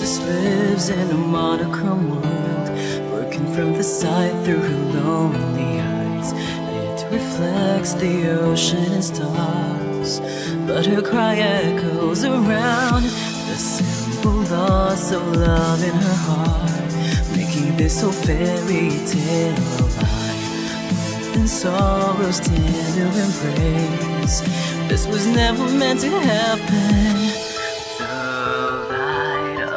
princess lives in a monochrome world, working from the side through her lonely eyes. It reflects the ocean and stars, but her cry echoes around the simple loss of love in her heart, making this whole fairy tale alive. Mirth and sorrow's tender embrace. This was never meant to happen.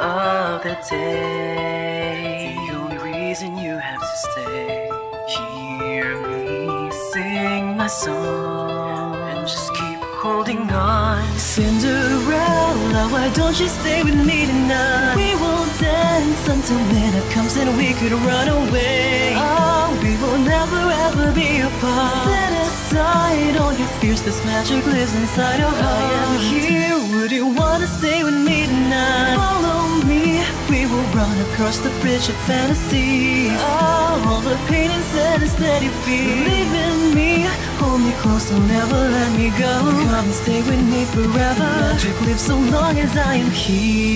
Of the day, the only reason you have to stay. Hear me sing my song and just keep holding on. Cinderella, why don't you stay with me tonight? We will dance until midnight comes and we could run away. Oh, we will never ever be apart. Set aside all your fears, this magic lives inside your heart. I am here, would you wanna stay with me tonight? Follow me, we will run across the bridge of fantasy. Oh, all the pain and sadness that you feel, believe in me, hold me close, don't ever let me go. Come and stay with me forever. Magic lives so long as I am here.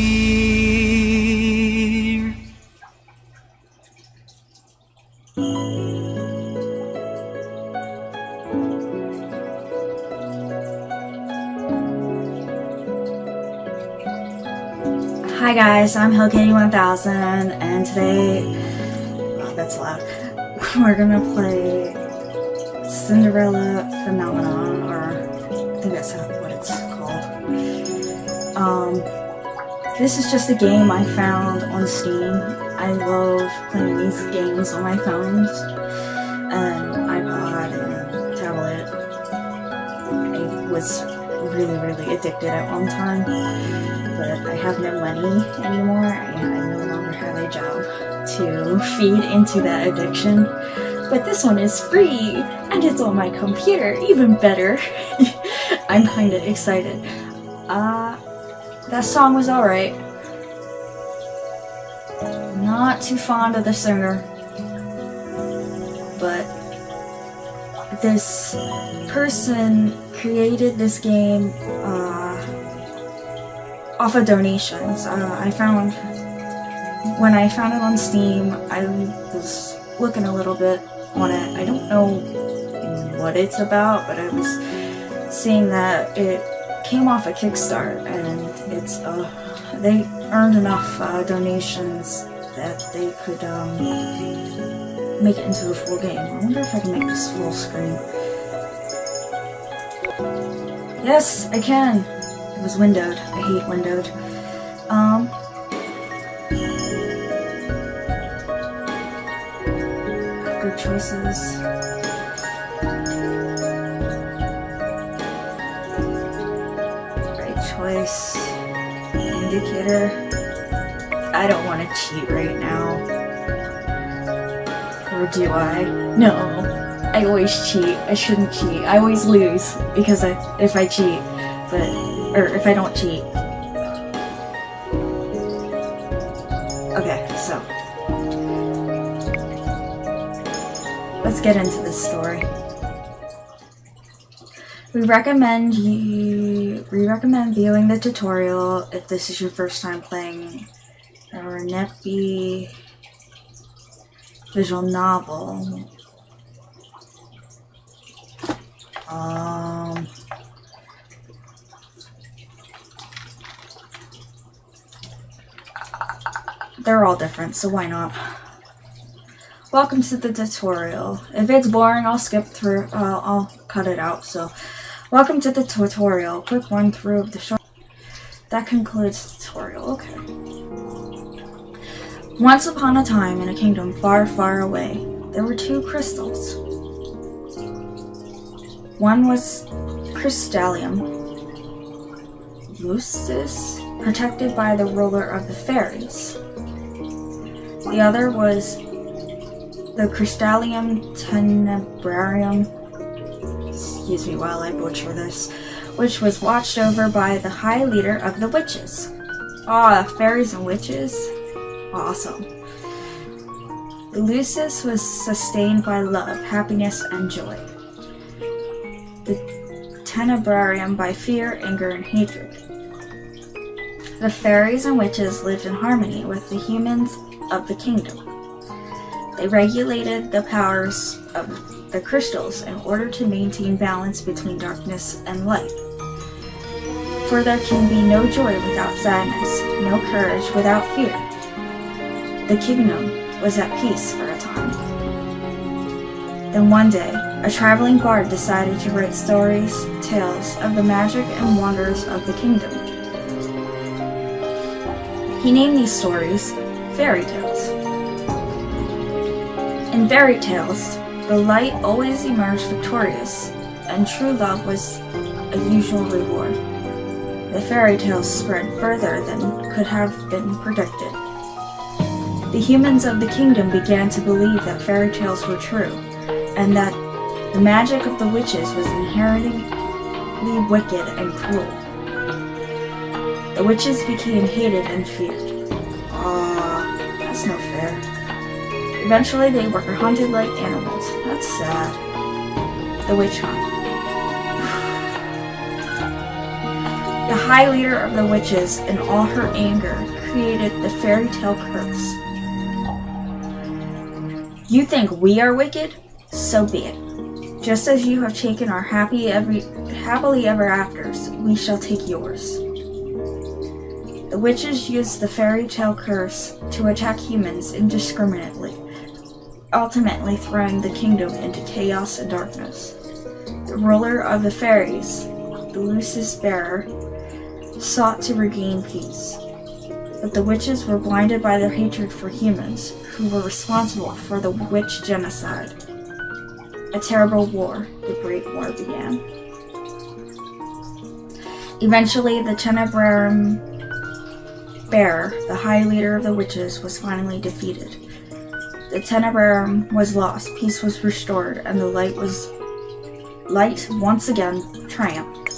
Hi guys, I'm Hellkitty1000, and today, oh that's loud, we're gonna play Cinderella Phenomenon, or I think that's what it's called. This is just a game I found on Steam. I love playing these games on my phones and iPod and tablet. I was really addicted at one time, but I have no money anymore and I no longer have a job to feed into that addiction. But this one is free and it's on my computer, even better. I'm kinda excited. That song was alright. Not too fond of the singer, but this person created this game off of donations. When I found it on Steam, I was looking a little bit on it. I don't know what it's about, but I was seeing that it came off a Kickstarter, and it's they earned enough donations that they could make it into a full game. I wonder if I can make this full screen. Yes, I can. It was windowed. I hate windowed. Good choices. Right choice. Indicator. I don't want to cheat right now. Or do I? No. I always cheat. I shouldn't cheat. I always lose because if I cheat, or if I don't cheat. Okay, so let's get into this story. We recommend viewing the tutorial if this is your first time playing a Renepi visual novel. They're all different, so why not? Welcome to the tutorial. If it's boring, I'll skip through, I'll cut it out, so welcome to the tutorial. Quick run through of the short. That concludes the tutorial, okay. Once upon a time, in a kingdom far, far away, there were two crystals. One was Crystallium Lucis, protected by the ruler of the fairies. The other was the Crystallium Tenebrarium, excuse me while I butcher this, which was watched over by the high leader of the witches. Fairies and witches? Awesome. Lucis was sustained by love, happiness, and joy. The Tenebrarium by fear, anger, and hatred. The fairies and witches lived in harmony with the humans of the kingdom. They regulated the powers of the crystals in order to maintain balance between darkness and light. For there can be no joy without sadness, no courage without fear. The kingdom was at peace for a time. Then one day, a traveling bard decided to write stories, tales of the magic and wonders of the kingdom. He named these stories fairy tales. In fairy tales, the light always emerged victorious, and true love was a usual reward. The fairy tales spread further than could have been predicted. The humans of the kingdom began to believe that fairy tales were true, and that the magic of the witches was inherently wicked and cruel. The witches became hated and feared. That's no fair. Eventually they were hunted like animals. That's sad. The witch hunt. The high leader of the witches, in all her anger, created the fairy tale curse. You think we are wicked? So be it. Just as you have taken our happily ever afters, we shall take yours. The witches used the fairy tale curse to attack humans indiscriminately, ultimately throwing the kingdom into chaos and darkness. The ruler of the fairies, the Lucis Bearer, sought to regain peace, but the witches were blinded by their hatred for humans, who were responsible for the witch genocide. A terrible war, the Great War, began. Eventually, the Tenebrarum Bearer, the high leader of the witches, was finally defeated. The Tenebrarum was lost, peace was restored, and the light once again triumphed.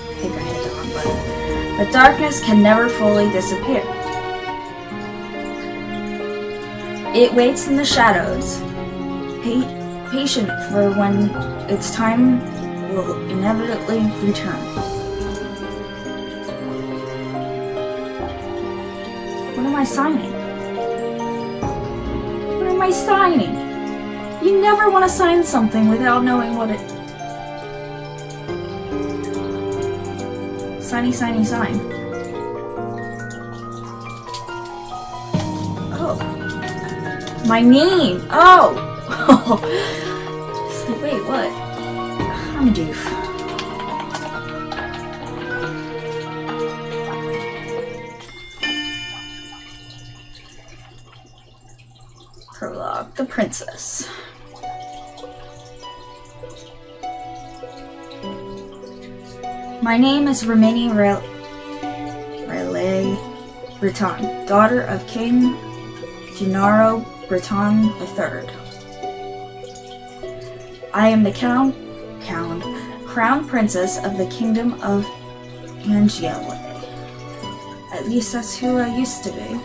I think I hit the wrong button. But darkness can never fully disappear. It waits in the shadows, patient for when its time will inevitably return. What am I signing? What am I signing? You never want to sign something without knowing what it... Signy, signy, sign. Oh. My name! Oh! It's like, wait, what? I'm a doof. Prologue, the princess. My name is Rimini Relay Breton, daughter of King Gennaro Breton III. I am the crown princess of the kingdom of Angele. At least that's who I used to be.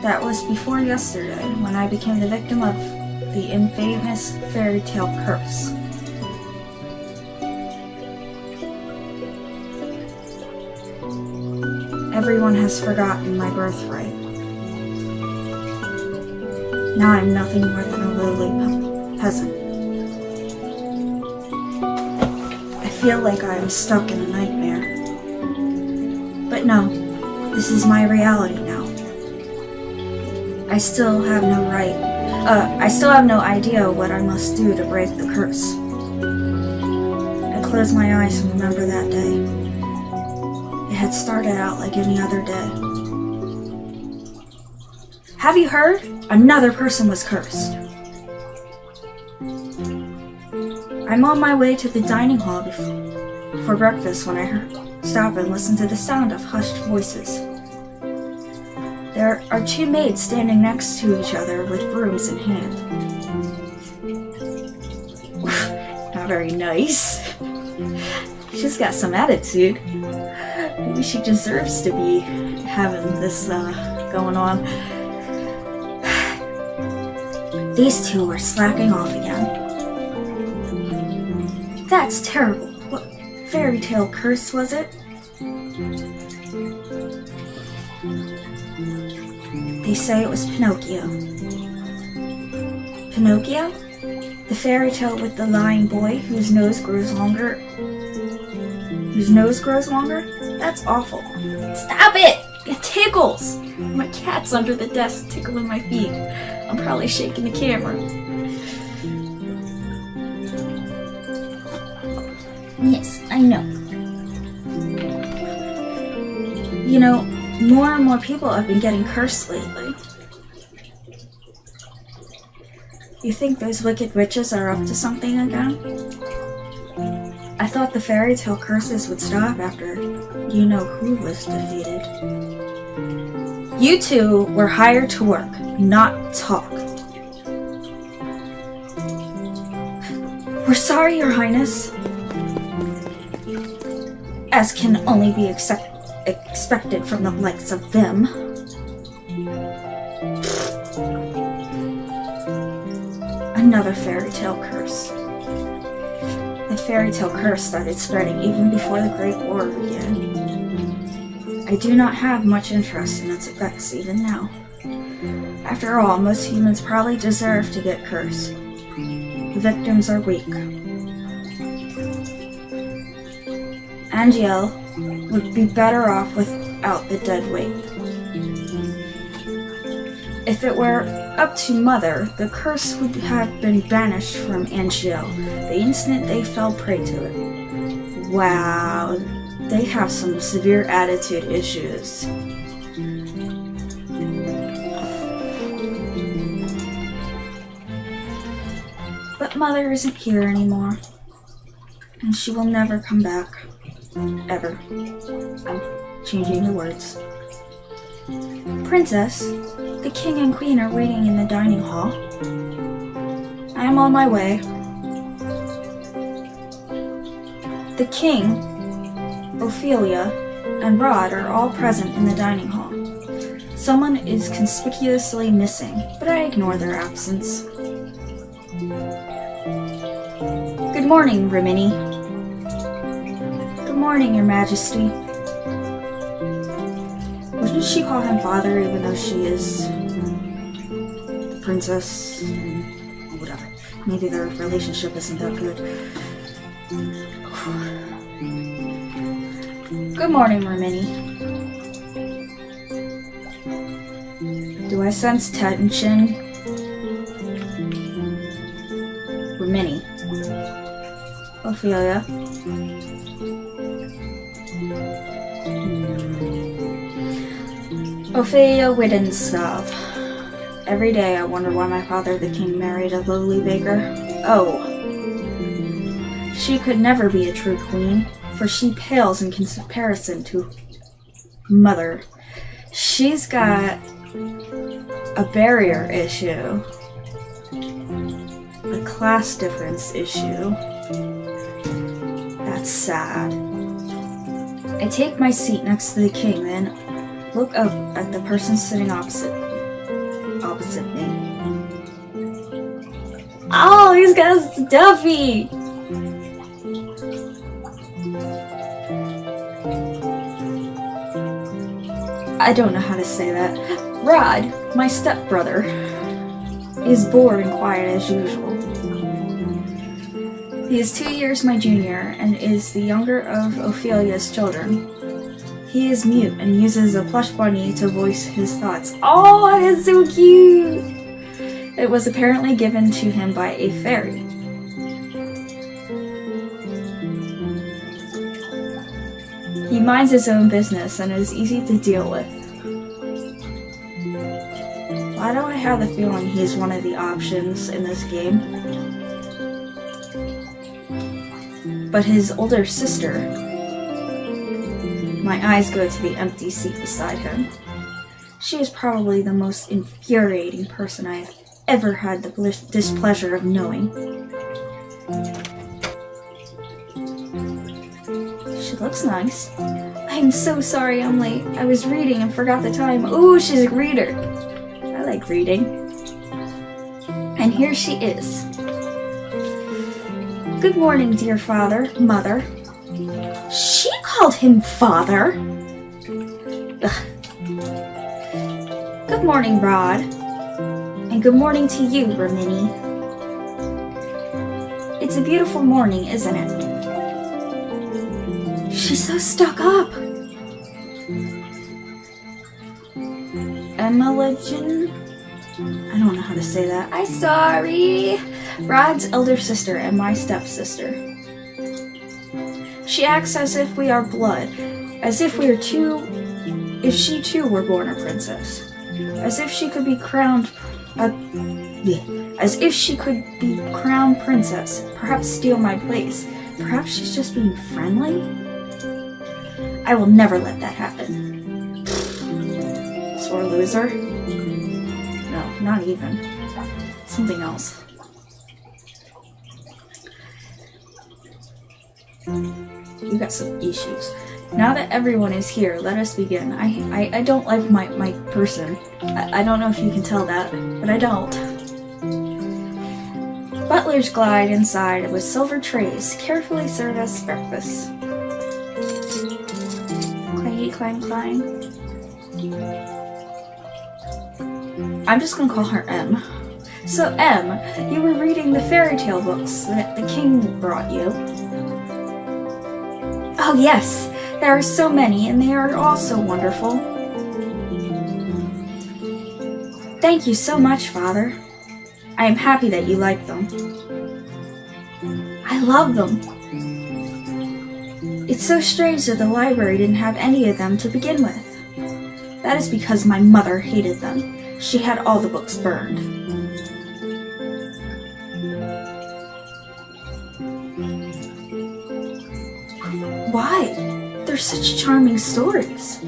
That was before yesterday, when I became the victim of the infamous fairy tale curse. Everyone has forgotten my birthright. Now I'm nothing more than a lowly peasant. I feel like I am stuck in a nightmare. But no, this is my reality now. I still have no idea what I must do to break the curse. I close my eyes and remember that day. It had started out like any other day. Have you heard? Another person was cursed. I'm on my way to the dining hall for breakfast when I stop and listen to the sound of hushed voices. There are two maids standing next to each other with brooms in hand. Not very nice. She's got some attitude. Maybe she deserves to be having this going on. These two were slacking off again. That's terrible. What fairy tale curse was it? They say it was Pinocchio. Pinocchio? The fairy tale with the lying boy whose nose grows longer? Whose nose grows longer? That's awful. Stop it! It tickles! My cat's under the desk tickling my feet. I'm probably shaking the camera. Yes, I know. You know, more and more people have been getting cursed lately. You think those wicked witches are up to something again? I thought the fairy tale curses would stop after you know who was defeated. You two were hired to work, not talk. We're sorry, Your Highness. As can only be expected from the likes of them. Another fairy tale curse. The fairy tale curse started spreading even before the Great War began. I do not have much interest in its effects even now. After all, most humans probably deserve to get cursed. The victims are weak. Angel would be better off without the dead weight. If it were up to Mother, the curse would have been banished from Angel the instant they fell prey to it. Wow, they have some severe attitude issues. But Mother isn't here anymore, and she will never come back. Ever. I'm changing the words. Princess, the king and queen are waiting in the dining hall. I am on my way. The king, Ophelia, and Rod are all present in the dining hall. Someone is conspicuously missing, but I ignore their absence. Good morning, Rimini. Good morning, Your Majesty. Wouldn't she call him father even though she is the princess? Whatever. Maybe their relationship isn't that good. Good morning, Rimini. Do I sense tension? Rimini. Ophelia. Ophelia Widdenstav. Every day I wonder why my father the king married a lowly baker. Oh. She could never be a true queen, for she pales in comparison to Mother. She's got a barrier issue. A class difference issue. That's sad. I take my seat next to the king, then look up at the person sitting opposite me. Oh, he's got a stuffy! I don't know how to say that. Rod, my stepbrother, is bored and quiet as usual. He is 2 years my junior and is the younger of Ophelia's children. He is mute and uses a plush bunny to voice his thoughts. Oh, that is so cute! It was apparently given to him by a fairy. He minds his own business and is easy to deal with. Why do I have the feeling he's one of the options in this game? But his older sister... My eyes go to the empty seat beside him. She is probably the most infuriating person I have ever had the displeasure of knowing. She looks nice. I'm so sorry I'm late. I was reading and forgot the time. Ooh, she's a reader. I like reading. And here she is. Good morning, dear father, mother. She called him father. Ugh. Good morning, Rod. And good morning to you, Rimini. It's a beautiful morning, isn't it? She's so stuck up. Emmeline? I don't know how to say that. I'm sorry. Rod's elder sister and my stepsister. She acts as if we are blood, as if we are if she too were born a princess, as if she could be crowned princess, perhaps steal my place. Perhaps she's just being friendly? I will never let that happen. Sore loser? No, not even. Something else. You got some issues. Now that everyone is here, let us begin. I don't like my person. I don't know if you can tell that, but I don't. Butlers glide inside with silver trays, carefully serve us breakfast. Clangy, clang, clang. I'm just gonna call her M. So M, you were reading the fairy tale books that the king brought you. Oh yes, there are so many, and they are all so wonderful. Thank you so much, Father. I am happy that you like them. I love them. It's so strange that the library didn't have any of them to begin with. That is because my mother hated them. She had all the books burned. Why? They're such charming stories.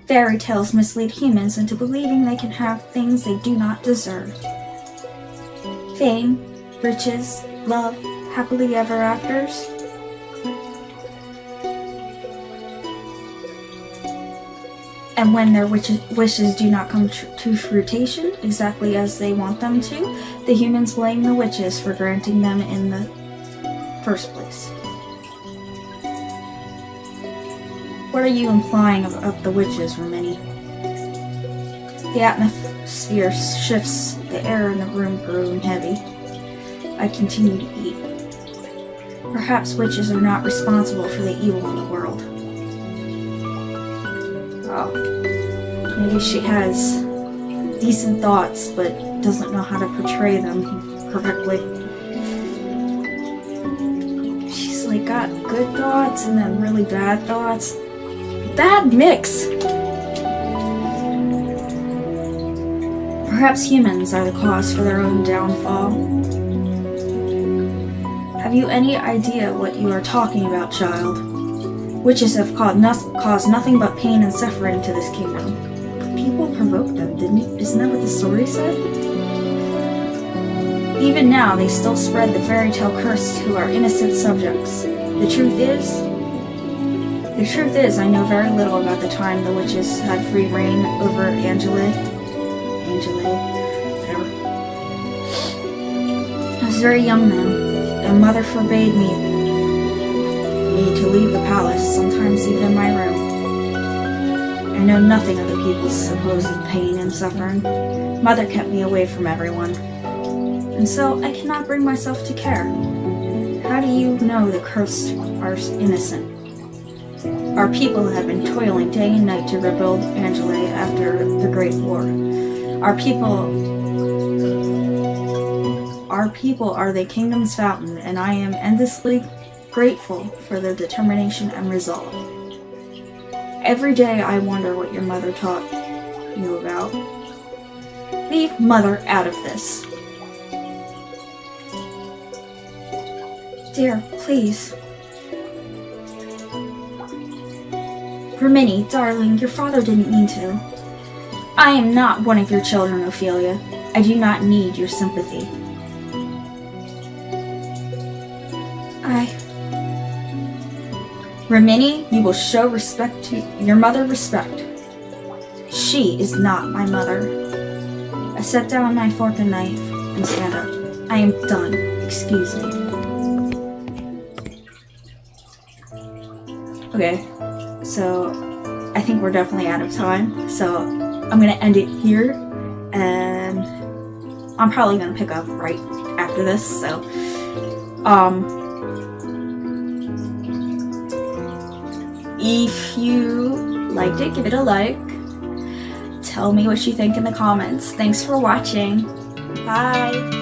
Fairy tales mislead humans into believing they can have things they do not deserve. Fame, riches, love, happily ever afters. And when their wishes do not come to fruition exactly as they want them to, the humans blame the witches for granting them in the first place. What are you implying of the witches, Rimini? The atmosphere shifts, the air in the room grew heavy. I continue to eat. Perhaps witches are not responsible for the evil in the world. Oh, maybe she has decent thoughts, but doesn't know how to portray them correctly. She's like got good thoughts and then really bad thoughts. Bad mix! Perhaps humans are the cause for their own downfall. Have you any idea what you are talking about, child? Witches have caused nothing but pain and suffering to this kingdom. People provoked them, isn't that what the story said? Even now, they still spread the fairy tale curse to our innocent subjects. The truth is, I know very little about the time the witches had free reign over Angela, whatever. I was very young then, and Mother forbade me to leave the palace, sometimes even my room. I know nothing of the people's supposed pain and suffering. Mother kept me away from everyone, and so I cannot bring myself to care. How do you know the cursed are innocent? Our people have been toiling day and night to rebuild Angela after the Great War. Our people are the kingdom's fountain, and I am endlessly grateful for their determination and resolve. Every day I wonder what your mother taught you about. Leave Mother out of this. Dear, please. Rimini, darling, your father didn't mean to. I am not one of your children, Ophelia. I do not need your sympathy. Rimini, you will show respect to your mother respect. She is not my mother. I set down my fork and knife and stand up. I am done. Excuse me. Okay, so I think we're definitely out of time, so I'm gonna end it here, and I'm probably gonna pick up right after this, so if you liked it, give it a like. Tell me what you think in the comments. Thanks for watching. Bye.